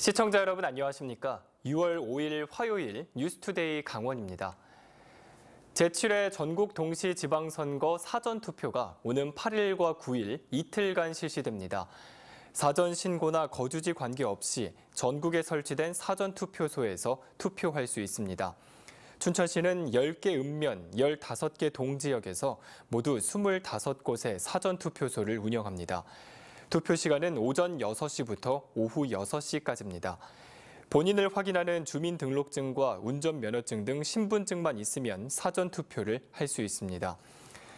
시청자 여러분 안녕하십니까? 6월 5일 화요일 뉴스투데이 강원입니다. 제7회 전국 동시지방선거 사전투표가 오는 8일과 9일 이틀간 실시됩니다. 사전 신고나 거주지 관계없이 전국에 설치된 사전투표소에서 투표할 수 있습니다. 춘천시는 10개 읍면, 15개 동지역에서 모두 25곳의 사전투표소를 운영합니다. 투표 시간은 오전 6시부터 오후 6시까지입니다. 본인을 확인하는 주민등록증과 운전면허증 등 신분증만 있으면 사전투표를 할 수 있습니다.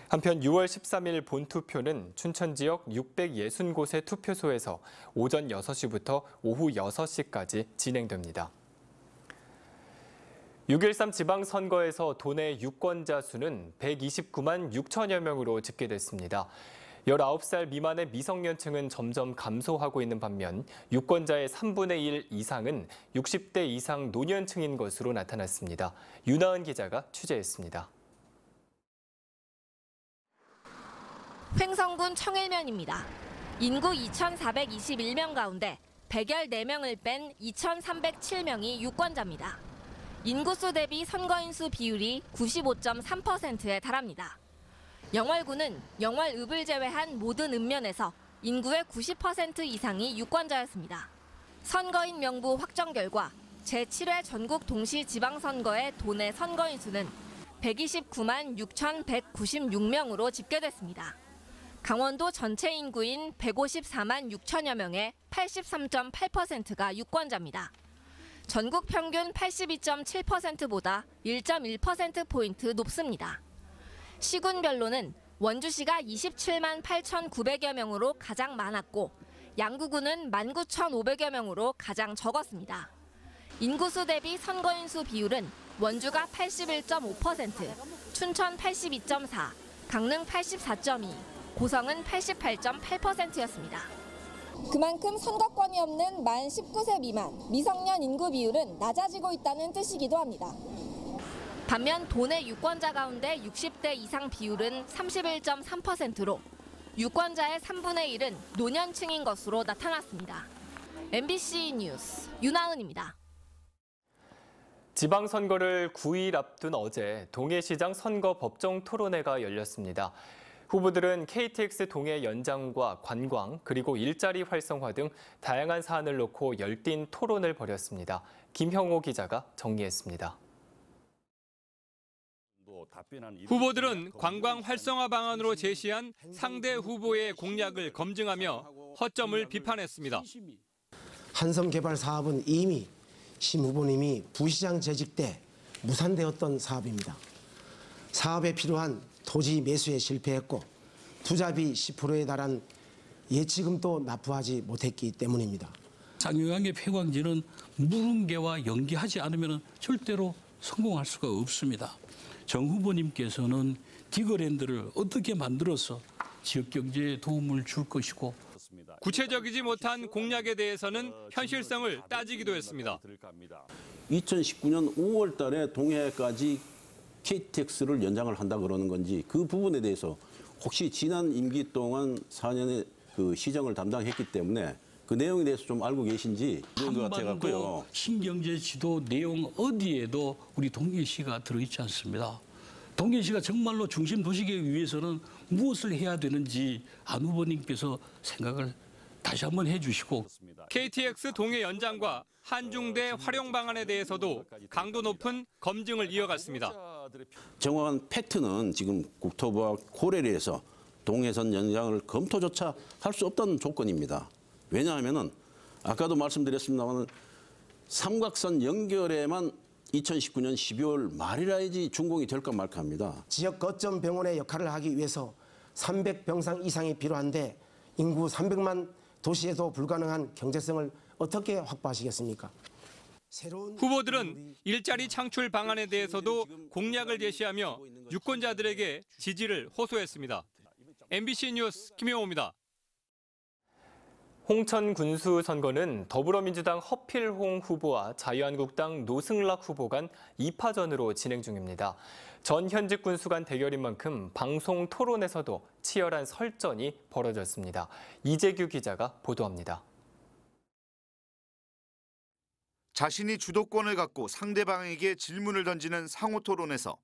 한편 6월 13일 본투표는 춘천 지역 660곳의 투표소에서 오전 6시부터 오후 6시까지 진행됩니다. 6.13 지방선거에서 도내 유권자 수는 129만 6천여 명으로 집계됐습니다. 19살 미만의 미성년층은 점점 감소하고 있는 반면 유권자의 3분의 1 이상은 60대 이상 노년층인 것으로 나타났습니다. 윤하은 기자가 취재했습니다. 횡성군 청일면입니다. 인구 2,421명 가운데 백열 4명을 뺀 2,307명이 유권자입니다. 인구수 대비 선거인수 비율이 95.3%에 달합니다. 영월군은 영월읍을 제외한 모든 읍면에서 인구의 90% 이상이 유권자였습니다. 선거인 명부 확정 결과 제7회 전국 동시지방선거의 도내 선거인 수는 129만 6,196명으로 집계됐습니다. 강원도 전체 인구인 154만 6천여 명의 83.8%가 유권자입니다. 전국 평균 82.7%보다 1.1%포인트 높습니다. 시군별로는 원주시가 27만 8,900여 명으로 가장 많았고 양구군은 19,500여 명으로 가장 적었습니다. 인구수 대비 선거인수 비율은 원주가 81.5%, 춘천 82.4%, 강릉 84.2%, 고성은 88.8%였습니다. 그만큼 선거권이 없는 만 19세 미만 미성년 인구 비율은 낮아지고 있다는 뜻이기도 합니다. 반면 도내 유권자 가운데 60대 이상 비율은 31.3%로 유권자의 3분의 1은 노년층인 것으로 나타났습니다. MBC 뉴스 윤하은입니다. 지방선거를 9일 앞둔 어제 동해시장 선거 법정 토론회가 열렸습니다. 후보들은 KTX 동해 연장과 관광 그리고 일자리 활성화 등 다양한 사안을 놓고 열띤 토론을 벌였습니다. 김형호 기자가 정리했습니다. 후보들은 관광 활성화 방안으로 제시한 상대 후보의 공약을 검증하며 허점을 비판했습니다. 한섬 개발 사업은 이미 심 후보님이 부시장 재직 때 무산되었던 사업입니다. 사업에 필요한 토지 매수에 실패했고 투자비 10%에 달한 예치금도 납부하지 못했기 때문입니다. 쌍용항의 폐광지는 무릉계와 연계하지 않으면 절대로 성공할 수가 없습니다. 정 후보님께서는 디거랜드를 어떻게 만들어서 지역 경제에 도움을 줄 것이고 구체적이지 못한 공약에 대해서는 현실성을 따지기도 했습니다. 2019년 5월 달에 동해까지 KTX를 연장을 한다 그러는 건지 그 부분에 대해서 혹시 지난 임기 동안 4년의 그 시정을 담당했기 때문에 그 내용에 대해서 좀 알고 계신지 그런 것 같아갖고요. 신경제 지도 내용 어디에도 우리 동해시가 들어있지 않습니다. 동해시가 정말로 중심 도시계획 위해서는 무엇을 해야 되는지 안 후보님께서 생각을 다시 한번 해주시고 KTX 동해 연장과 한중대 활용 방안에 대해서도 강도 높은 검증을 이어갔습니다. 정확한 팩트는 지금 국토부와 고려를 해서 동해선 연장을 검토조차 할 수 없다는 조건입니다. 왜냐하면은 아까도 말씀드렸습니다만 삼각선 연결에만 2019년 12월 말이라야지 준공이 될까 말까 합니다. 지역 거점 병원의 역할을 하기 위해서 300병상 이상이 필요한데 인구 300만 도시에도 불가능한 경제성을 어떻게 확보하시겠습니까? 후보들은 일자리 창출 방안에 대해서도 공약을 제시하며 유권자들에게 지지를 호소했습니다. MBC 뉴스 김용호입니다. 홍천 군수 선거는 더불어민주당 허필홍 후보와 자유한국당 노승락 후보 간 2파전으로 진행 중입니다. 전 현직 군수 간 대결인 만큼 방송 토론에서도 치열한 설전이 벌어졌습니다. 이재규 기자가 보도합니다. 자신이 주도권을 갖고 상대방에게 질문을 던지는 상호 토론에서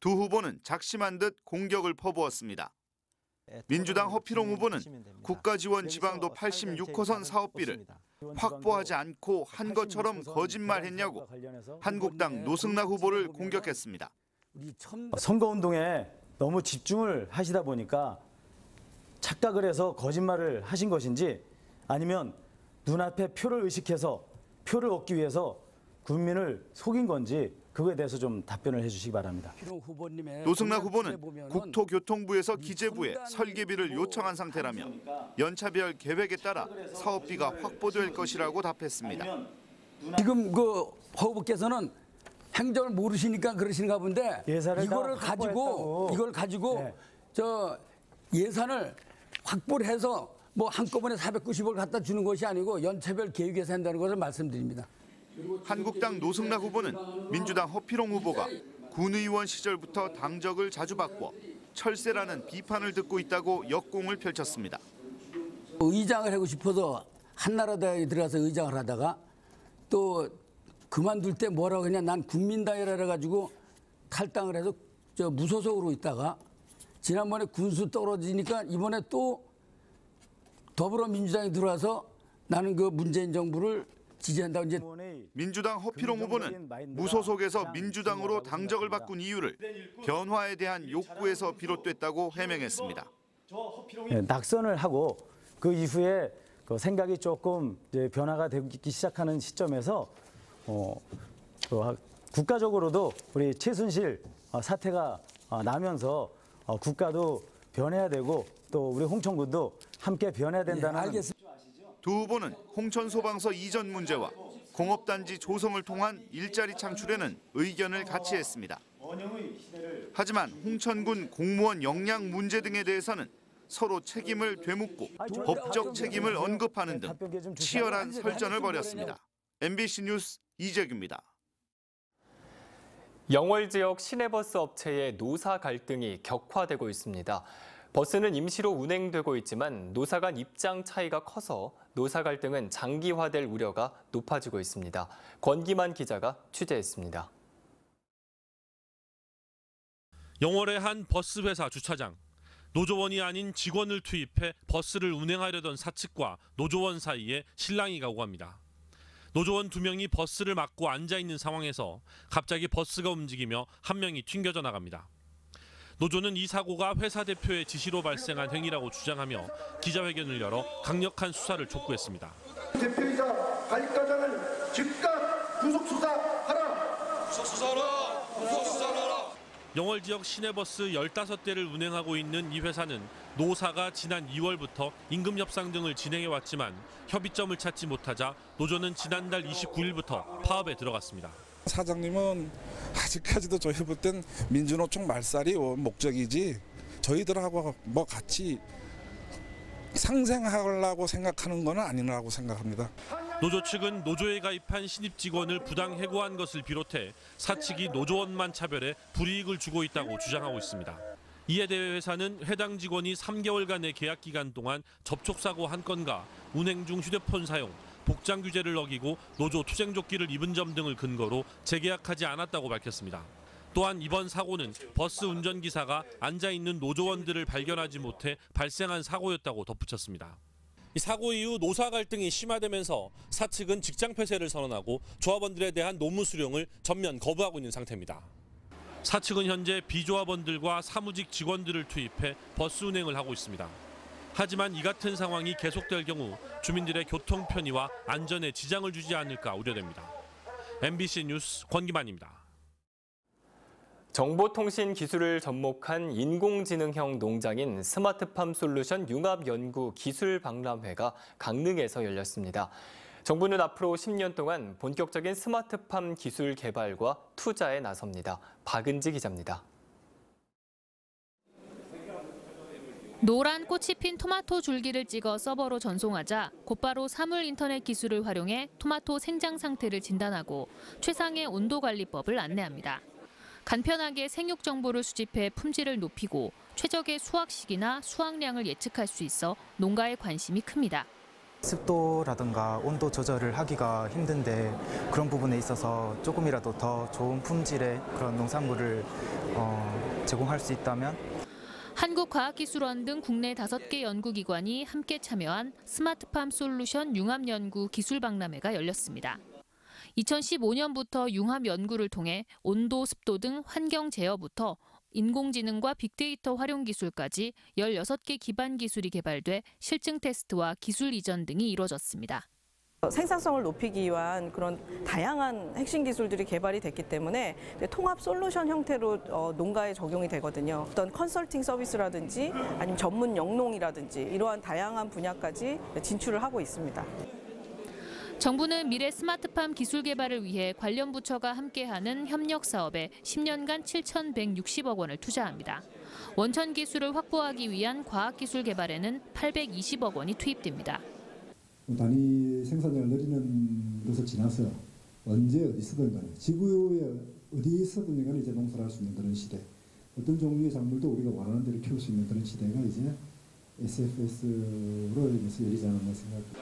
두 후보는 작심한 듯 공격을 퍼부었습니다. 민주당 허필홍 후보는 국가지원 지방도 86호선 사업비를 확보하지 않고 한 것처럼 거짓말했냐고 한국당 노승락 후보를 공격했습니다. 선거운동에 너무 집중을 하시다 보니까 착각을 해서 거짓말을 하신 것인지 아니면 눈앞에 표를 의식해서 표를 얻기 위해서 국민을 속인 건지 그거에 대해서 좀 답변을 해주시기 바랍니다. 노승락 후보는 국토교통부에서 기재부에 설계비를 요청한 상태라며 연차별 계획에 따라 사업비가 확보될 것이라고 답했습니다. 지금 그 후보께서는 행정을 모르시니까 그러시는가 본데 이걸 가지고 네. 저 예산을 확보를 해서 뭐 한꺼번에 490을 갖다 주는 것이 아니고 연차별 계획에서 한다는 것을 말씀드립니다. 한국당 노승락 후보는 민주당 허필홍 후보가 군의원 시절부터 당적을 자주 바꿔 철새라는 비판을 듣고 있다고 역공을 펼쳤습니다. 의장을 하고 싶어서 한나라당에 들어가서 의장을 하다가 또 그만둘 때 뭐라고 그냥 난 국민당이라 가지고 탈당을 해서 저 무소속으로 있다가 지난번에 군수 떨어지니까 이번에 또 더불어민주당에 들어와서 나는 그 문재인 정부를 지지한다고 이제 민주당 허필홍 후보는 무소속에서 민주당으로 당적을 바꾼 이유를 변화에 대한 욕구에서 비롯됐다고 해명했습니다. 낙선을 하고 그 이후에 그 생각이 조금 이제 변화가 되기 시작하는 시점에서 국가적으로도 우리 최순실 사태가 나면서 국가도 변해야 되고 또 우리 홍천군도 함께 변해야 된다는. 두 후보는 홍천 소방서 이전 문제와 공업단지 조성을 통한 일자리 창출에는 의견을 같이 했습니다. 하지만 홍천군 공무원 역량 문제 등에 대해서는 서로 책임을 되묻고 법적 책임을 언급하는 등 치열한 설전을 벌였습니다. MBC 뉴스 이재규입니다. 영월 지역 시내버스 업체의 노사 갈등이 격화되고 있습니다. 버스는 임시로 운행되고 있지만 노사 간 입장 차이가 커서 노사 갈등은 장기화될 우려가 높아지고 있습니다. 권기만 기자가 취재했습니다. 영월의 한 버스 회사 주차장. 노조원이 아닌 직원을 투입해 버스를 운행하려던 사측과 노조원 사이에 실랑이가 오갑니다. 노조원 2명이 버스를 막고 앉아있는 상황에서 갑자기 버스가 움직이며 한 명이 튕겨져 나갑니다. 노조는 이 사고가 회사 대표의 지시로 발생한 행위라고 주장하며 기자회견을 열어 강력한 수사를 촉구했습니다. 대표이사 관리과장을 즉각 구속 수사하라. 구속 수사하라. 구속 수사하라. 영월 지역 시내버스 15대를 운행하고 있는 이 회사는 노사가 지난 2월부터 임금 협상 등을 진행해왔지만 협의점을 찾지 못하자 노조는 지난달 29일부터 파업에 들어갔습니다. 사장님은 아직까지도 저희 볼 땐 민주노총 말살이 목적이지 저희들하고 뭐 같이 상생하려고 생각하는 건 아니라고 생각합니다. 노조 측은 노조에 가입한 신입 직원을 부당 해고한 것을 비롯해 사측이 노조원만 차별해 불이익을 주고 있다고 주장하고 있습니다. 이에 대해 회사는 해당 직원이 3개월간의 계약 기간 동안 접촉사고 1건과 운행 중 휴대폰 사용, 복장 규제를 어기고 노조 투쟁조끼를 입은 점 등을 근거로 재계약하지 않았다고 밝혔습니다. 또한 이번 사고는 버스 운전기사가 앉아있는 노조원들을 발견하지 못해 발생한 사고였다고 덧붙였습니다. 이 사고 이후 노사 갈등이 심화되면서 사측은 직장 폐쇄를 선언하고 조합원들에 대한 노무 수령을 전면 거부하고 있는 상태입니다. 사측은 현재 비조합원들과 사무직 직원들을 투입해 버스 운행을 하고 있습니다. 하지만 이 같은 상황이 계속될 경우 주민들의 교통 편의와 안전에 지장을 주지 않을까 우려됩니다. MBC 뉴스 권기만입니다. 정보통신 기술을 접목한 인공지능형 농장인 스마트팜 솔루션 융합연구 기술박람회가 강릉에서 열렸습니다. 정부는 앞으로 10년 동안 본격적인 스마트팜 기술 개발과 투자에 나섭니다. 박은지 기자입니다. 노란 꽃이 핀 토마토 줄기를 찍어 서버로 전송하자 곧바로 사물 인터넷 기술을 활용해 토마토 생장 상태를 진단하고 최상의 온도 관리법을 안내합니다. 간편하게 생육 정보를 수집해 품질을 높이고 최적의 수확 시기나 수확량을 예측할 수 있어 농가의 관심이 큽니다. 습도라든가 온도 조절을 하기가 힘든데 그런 부분에 있어서 조금이라도 더 좋은 품질의 그런 농산물을 제공할 수 있다면 한국과학기술원 등 국내 5개 연구기관이 함께 참여한 스마트팜 솔루션 융합연구 기술박람회가 열렸습니다. 2015년부터 융합 연구를 통해 온도, 습도 등 환경 제어부터 인공지능과 빅데이터 활용 기술까지 16개 기반 기술이 개발돼 실증 테스트와 기술 이전 등이 이루어졌습니다. 생산성을 높이기 위한 그런 다양한 핵심 기술들이 개발이 됐기 때문에 통합 솔루션 형태로 농가에 적용이 되거든요. 어떤 컨설팅 서비스라든지 아니면 전문 영농이라든지 이러한 다양한 분야까지 진출을 하고 있습니다. 정부는 미래 스마트팜 기술 개발을 위해 관련 부처가 함께하는 협력 사업에 10년간 7,160억 원을 투자합니다. 원천 기술을 확보하기 위한 과학기술 개발에는 820억 원이 투입됩니다. 단위 생산량을 늘리는 것을 지나서 언제 어디서든 간에 지구에 어디서든 간에 이제 농사를 할 수 있는 그런 시대, 어떤 종류의 작물도 우리가 원하는 대로 키울 수 있는 그런 시대가 이제 SFS로 인해서 열리지 않았나 생각합니다.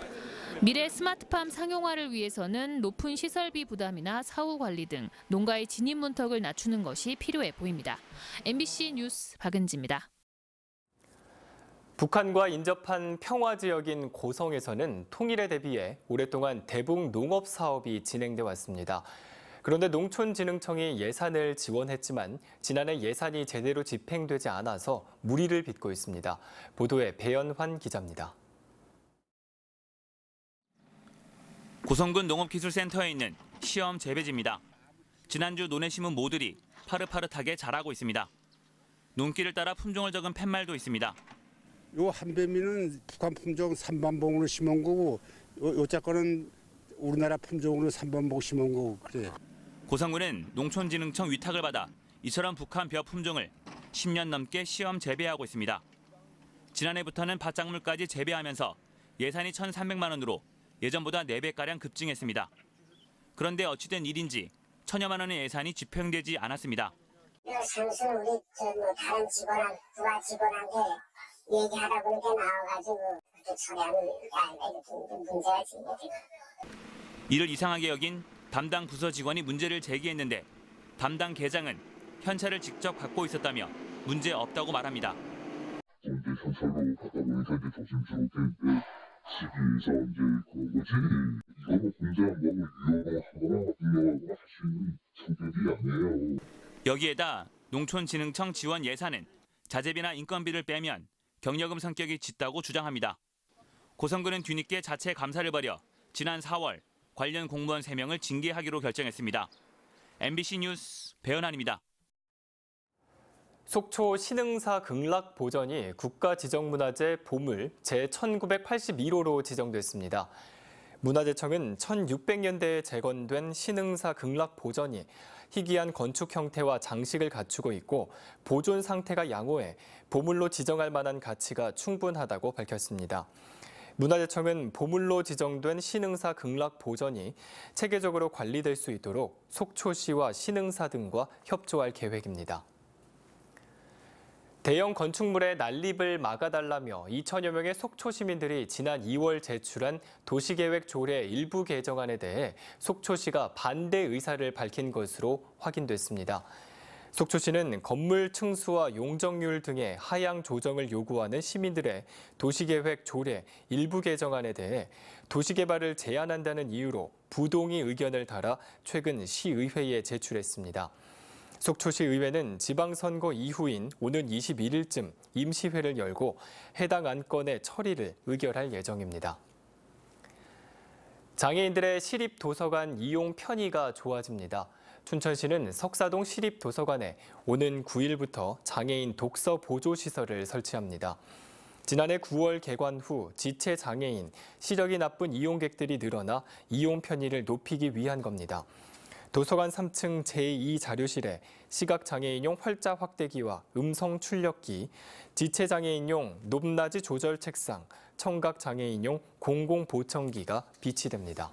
미래 스마트팜 상용화를 위해서는 높은 시설비 부담이나 사후 관리 등 농가의 진입 문턱을 낮추는 것이 필요해 보입니다. MBC 뉴스 박은지입니다. 북한과 인접한 평화 지역인 고성에서는 통일에 대비해 오랫동안 대북 농업 사업이 진행돼 왔습니다. 그런데 농촌진흥청이 예산을 지원했지만 지난해 예산이 제대로 집행되지 않아서 물의를 빚고 있습니다. 보도에 배연환 기자입니다. 고성군 농업기술센터에 있는 시험 재배지입니다. 지난주 논에 심은 모들이 파릇파릇하게 자라고 있습니다. 논길을 따라 품종을 적은 팻말도 있습니다. 요 한배미는 북한 품종 3반봉으로 심은 거고 요자 거는 우리나라 품종으로 3반봉 심은 거고 그래요. 고성군은 농촌진흥청 위탁을 받아 이처럼 북한 벼 품종을 10년 넘게 시험 재배하고 있습니다. 지난해부터는 밭작물까지 재배하면서 예산이 1,300만 원으로 예전보다 4배가량 급증했습니다. 그런데 어찌된 일인지 1,000여만 원의 예산이 집행되지 않았습니다. 상수 우리 다른 직원한 부하 직원한테 얘기하다 보니까 나와가지고 그렇게 처리하는 게 문제지. 이를 이상하게 여긴 담당 부서 직원이 문제를 제기했는데 담당 계장은 현찰을 직접 갖고 있었다며 문제 없다고 말합니다. 현찰로 갖다 보니까 이제 조심스럽게 시기에서 이제 그런 거지. 이거 뭐 공장 뭐 위험하거나 불량하거나 할 수 있는 성격이 아니에요. 여기에다 농촌진흥청 지원 예산은 자재비나 인건비를 빼면 경력금 성격이 짙다고 주장합니다. 고성군은 뒤늦게 자체 감사를 벌여 지난 4월 관련 공무원 3명을 징계하기로 결정했습니다. MBC 뉴스 배연환입니다. 속초 신흥사 극락 보전이 국가지정문화재 보물 제1981호로 지정됐습니다. 문화재청은 1600년대에 재건된 신흥사 극락 보전이 희귀한 건축 형태와 장식을 갖추고 있고 보존 상태가 양호해 보물로 지정할 만한 가치가 충분하다고 밝혔습니다. 문화재청은 보물로 지정된 신흥사 극락 보전이 체계적으로 관리될 수 있도록 속초시와 신흥사 등과 협조할 계획입니다. 대형 건축물의 난립을 막아달라며 2천여 명의 속초 시민들이 지난 2월 제출한 도시계획 조례 일부 개정안에 대해 속초시가 반대 의사를 밝힌 것으로 확인됐습니다. 속초시는 건물 층수와 용적률 등의 하향 조정을 요구하는 시민들의 도시계획 조례 일부 개정안에 대해 도시개발을 제한한다는 이유로 부동의 의견을 달아 최근 시의회에 제출했습니다. 속초시 의회는 지방선거 이후인 오는 21일쯤 임시회를 열고 해당 안건의 처리를 의결할 예정입니다. 장애인들의 시립도서관 이용 편의가 좋아집니다. 춘천시는 석사동 시립도서관에 오는 9일부터 장애인 독서 보조시설을 설치합니다. 지난해 9월 개관 후 지체장애인, 시력이 나쁜 이용객들이 늘어나 이용 편의를 높이기 위한 겁니다. 도서관 3층 제2 자료실에 시각장애인용 활자 확대기와 음성 출력기, 지체장애인용 높낮이 조절 책상, 청각장애인용 공공보청기가 비치됩니다.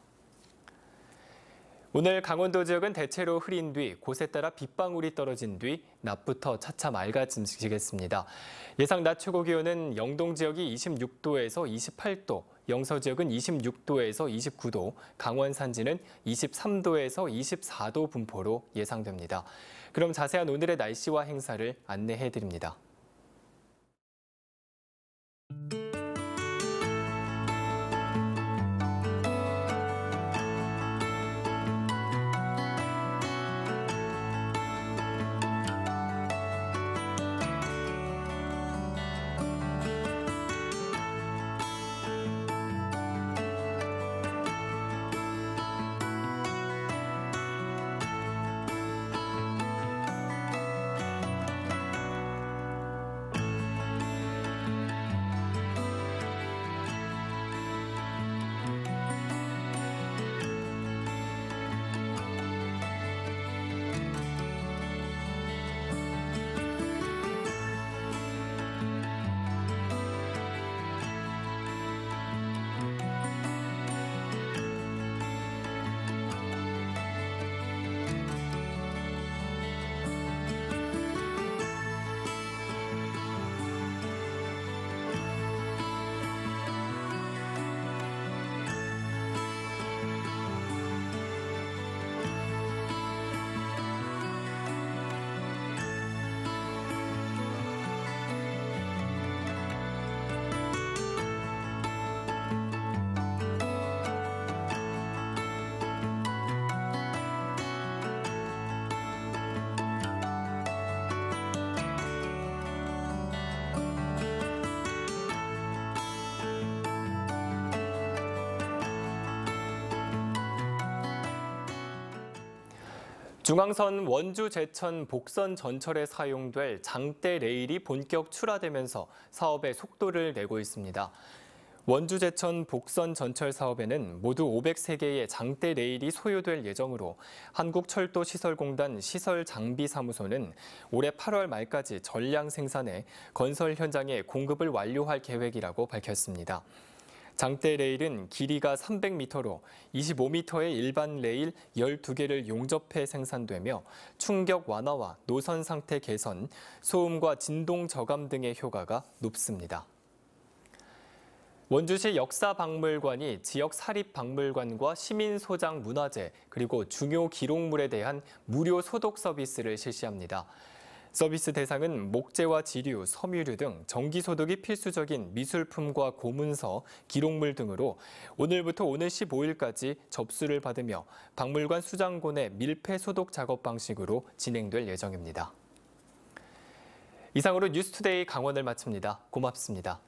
오늘 강원도 지역은 대체로 흐린 뒤 곳에 따라 빗방울이 떨어진 뒤 낮부터 차차 맑아지겠습니다. 예상 낮 최고 기온은 영동 지역이 26도에서 28도, 영서 지역은 26도에서 29도, 강원 산지는 23도에서 24도 분포로 예상됩니다. 그럼 자세한 오늘의 날씨와 행사를 안내해드립니다. 중앙선 원주 제천 복선 전철에 사용될 장대 레일이 본격 출하되면서 사업에 속도를 내고 있습니다. 원주 제천 복선 전철 사업에는 모두 503개의 장대 레일이 소요될 예정으로 한국철도시설공단 시설장비사무소는 올해 8월 말까지 전량 생산해 건설 현장에 공급을 완료할 계획이라고 밝혔습니다. 장대 레일은 길이가 300m로 25m의 일반 레일 12개를 용접해 생산되며 충격 완화와 노선 상태 개선, 소음과 진동 저감 등의 효과가 높습니다. 원주시 역사박물관이 지역 사립박물관과 시민소장 문화재 그리고 중요 기록물에 대한 무료 소독 서비스를 실시합니다. 서비스 대상은 목재와 지류, 섬유류 등 정기소독이 필수적인 미술품과 고문서, 기록물 등으로 오늘부터 오는 15일까지 접수를 받으며 박물관 수장고내 밀폐 소독 작업 방식으로 진행될 예정입니다. 이상으로 뉴스투데이 강원을 마칩니다. 고맙습니다.